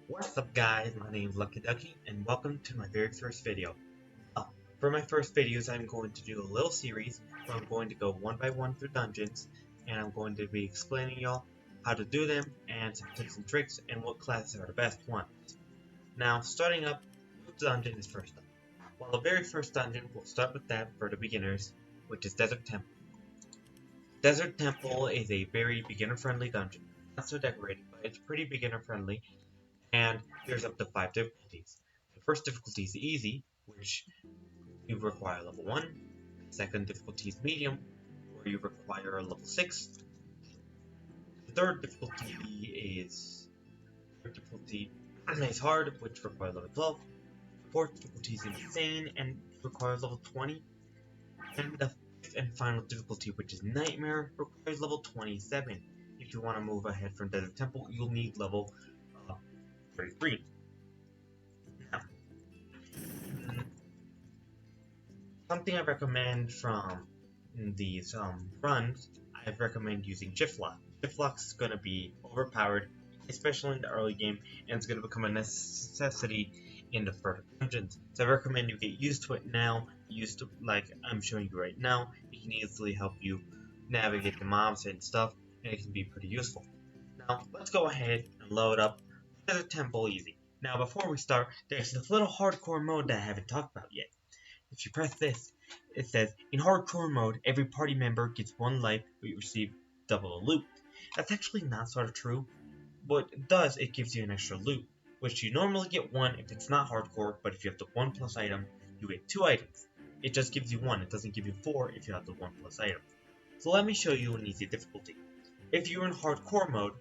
What's up guys, my name is Lucky Ducky and welcome to my very first video. Uh, for my first videos I'm going to do a little series where I'm going to go one by one through dungeons and I'm going to be explaining y'all how to do them and some tips and tricks and what classes are the best ones. Now starting up, which dungeon is first up? Well, the very first dungeon, we'll start with that for the beginners, which is Desert Temple. Desert Temple is a very beginner friendly dungeon. Not so decorated, but it's pretty beginner friendly. And there's up to 5 difficulties. The first difficulty is easy, which you require level 1. The second difficulty is medium, where you require a level 6. The third difficulty is hard, which requires level 12. The fourth difficulty is insane and requires level 20. And the fifth and final difficulty, which is nightmare, requires level 27. If you want to move ahead from Desert Temple, you'll need level 33. Now, something I recommend from these runs, I recommend using Shift Lock. Shift Lock is going to be overpowered, especially in the early game, and it's going to become a necessity in the further dungeons. So I recommend you get used to it now, used to like I'm showing you right now. It can easily help you navigate the mobs and stuff, and it can be pretty useful. Now, let's go ahead and load up Desert Temple Easy. Now, before we start, there's this little hardcore mode that I haven't talked about yet. If you press this, it says, in hardcore mode, every party member gets 1 life, but you receive double the loot. That's actually not sort of true. What it does, it gives you an extra loot, which you normally get 1 if it's not hardcore, but if you have the 1+ item, you get 2 items. It just gives you 1, it doesn't give you 4 if you have the 1+ item. So let me show you an easy difficulty. If you're in hardcore mode,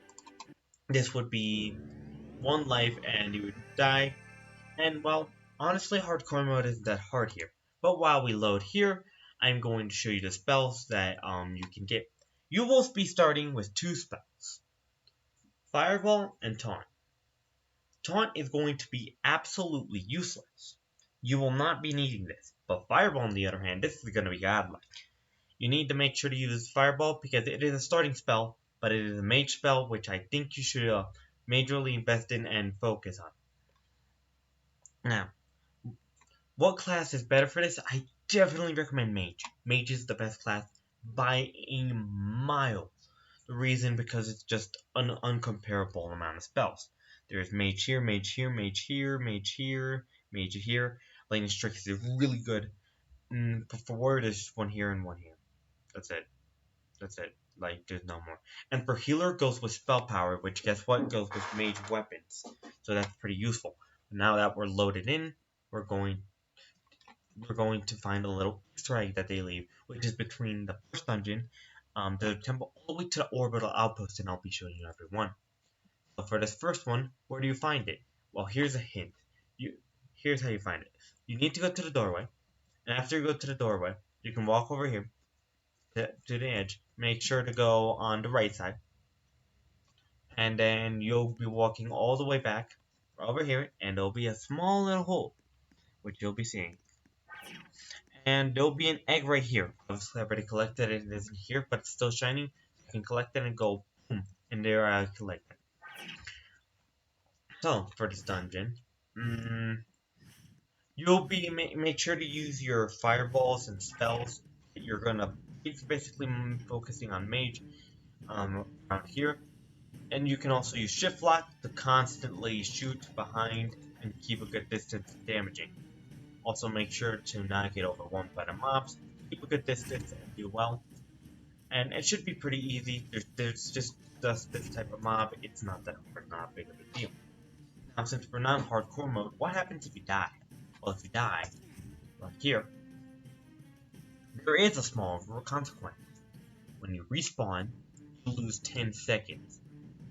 this would be 1 life and you would die. And well, honestly, hardcore mode isn't that hard here. But while we load here, I'm going to show you the spells that you can get. You will be starting with 2 spells, Fireball and Taunt. Taunt is going to be absolutely useless. You will not be needing this. But Fireball, on the other hand, this is going to be godlike. You need to make sure to use Fireball because it is a starting spell, but it is a mage spell, which I think you should majorly invest in and focus on. Now, what class is better for this? I definitely recommend Mage. Mage is the best class by a mile. The reason because it's just an uncomparable amount of spells. There's Mage here, Mage here, Mage here, Mage here, Mage here. Lightning Strike is really good. For Warrior, there's 1 here and 1 here. That's it. That's it. Like, there's no more. And for Healer, goes with Spell Power, which guess what? Goes with Mage Weapons. So that's pretty useful. Now that we're loaded in, we're going to find a little Easter egg that they leave, which is between the first dungeon, the temple, all the way to the orbital outpost, and I'll be showing you every one. So for this first one, where do you find it? Well, here's a hint. Here's how you find it. You need to go to the doorway, and after you go to the doorway, you can walk over here to the edge. Make sure to go on the right side, and then you'll be walking all the way back over here, and there'll be a small little hole, which you'll be seeing. And there'll be an egg right here. Obviously, I already collected it. It isn't here, but it's still shining. I can collect it and go boom, and there I collect it. So for this dungeon, you'll be make sure to use your fireballs and spells. You're gonna basically focusing on mage around here, and you can also use shift lock to constantly shoot behind and keep a good distance damaging. Also make sure to not get overwhelmed by the mobs, keep a good distance and do well. And it should be pretty easy, there's just this type of mob, it's not that hard, not big of a deal. Now since we're not in hardcore mode, what happens if you die? Well, if you die, like here, there is a small consequence. When you respawn, you lose 10 seconds.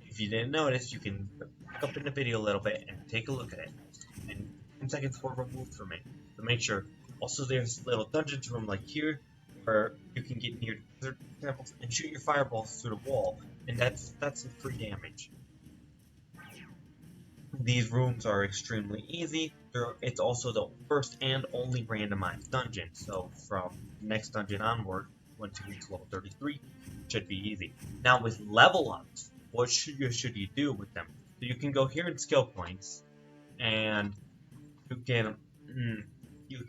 If you didn't notice, you can back up in the video a little bit and take a look at it. And 10 seconds were removed from it. So make sure. Also, there's little dungeons room like here where you can get near desert temples and shoot your fireballs through the wall, and that's some free damage. These rooms are extremely easy. It's also the first and only randomized dungeon, so from next dungeon onward, once you reach level 33, it should be easy. Now with level ups, what should you do with them? So you can go here in skill points, and you can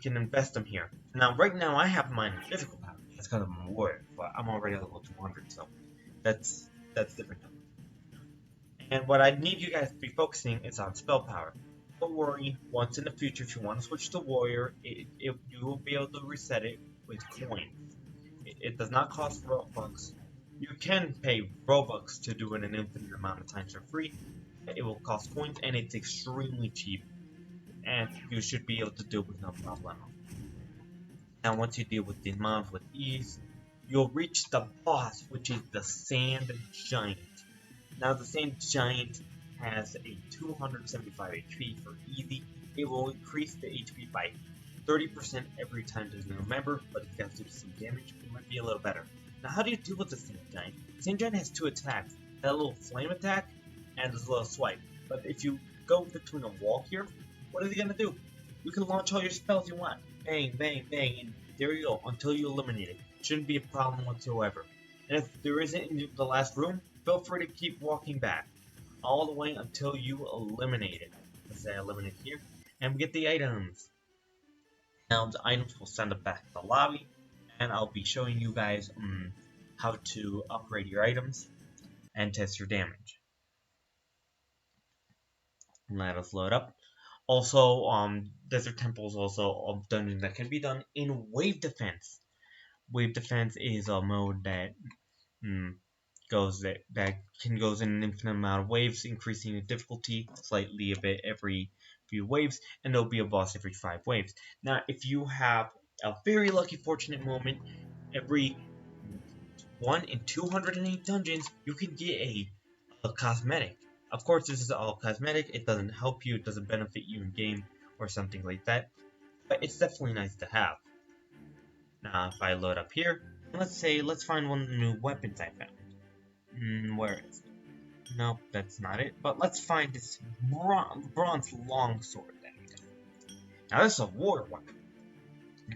invest them here. Now, right now, I have mine in physical power. That's because I'm a warrior, but I'm already level 200, so that's different. And what I need you guys to be focusing is on spell power. Don't worry, once in the future, if you want to switch to warrior, you will be able to reset it with coins. It does not cost Robux. You can pay Robux to do it an infinite amount of times for free. It will cost coins, and it's extremely cheap, and you should be able to do it with no problem. Now, once you deal with these mobs with ease, you'll reach the boss, which is the Sand Giant. Now, the Sand Giant has a 275 HP for easy. It will increase the HP by 30% every time there's a new member, but if you guys do some damage, it might be a little better. Now, how do you deal with the Sand Giant? The Sand Giant has two attacks, that little flame attack and this little swipe. But if you go between a wall here, what is he gonna do? You can launch all your spells you want. Bang, bang, bang, and there you go, until you eliminate it. Shouldn't be a problem whatsoever. And if there isn't in the last room, feel free to keep walking back, all the way until you eliminate it. Let's say I eliminate here, and we get the items. Now the items will send it back to the lobby, and I'll be showing you guys how to upgrade your items and test your damage. Let us load up. Also, Desert Temple is also a dungeon that can be done in Wave Defense. Wave Defense is a mode that goes in an infinite amount of waves, increasing the difficulty slightly a bit every few waves, and there'll be a boss every 5 waves. Now, if you have a very lucky, fortunate moment, every 1 in 208 dungeons, you can get a cosmetic. Of course, this is all cosmetic. It doesn't help you. It doesn't benefit you in game or something like that. But it's definitely nice to have. Now, if I load up here, let's find one of the new weapons I found. Where is it? Nope, that's not it. But let's find this bronze longsword that we got. Now, this is a war weapon.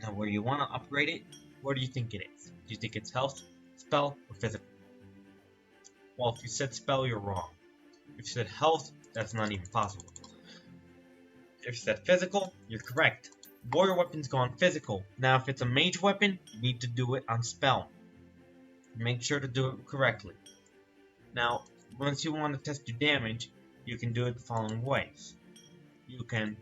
Now, where you want to upgrade it, what do you think it is? Do you think it's health, spell, or physical? Well, if you said spell, you're wrong. If you said health, that's not even possible. If you said physical, you're correct. Warrior weapons go on physical. Now, if it's a mage weapon, you need to do it on spell. Make sure to do it correctly. Now, once you want to test your damage, you can do it the following ways. You can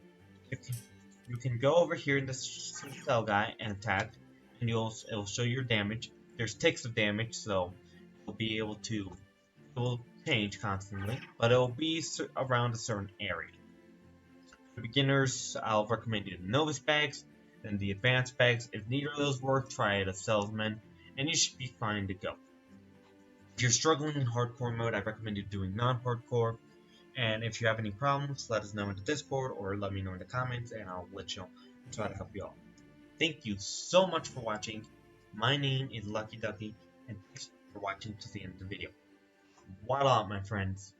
go over here in the spell guy and attack, and it'll show your damage. There's ticks of damage, so you'll be able to. It will change constantly, but it will be around a certain area. For beginners, I'll recommend you the Novice bags, then the Advanced bags. If neither of those work, try it as Salesman, and you should be fine to go. If you're struggling in hardcore mode, I recommend you doing non-hardcore. And if you have any problems, let us know in the Discord or let me know in the comments, and I'll try to help you out. Thank you so much for watching. My name is Lucky Ducky, and thanks for watching to the end of the video. Voila, my friends.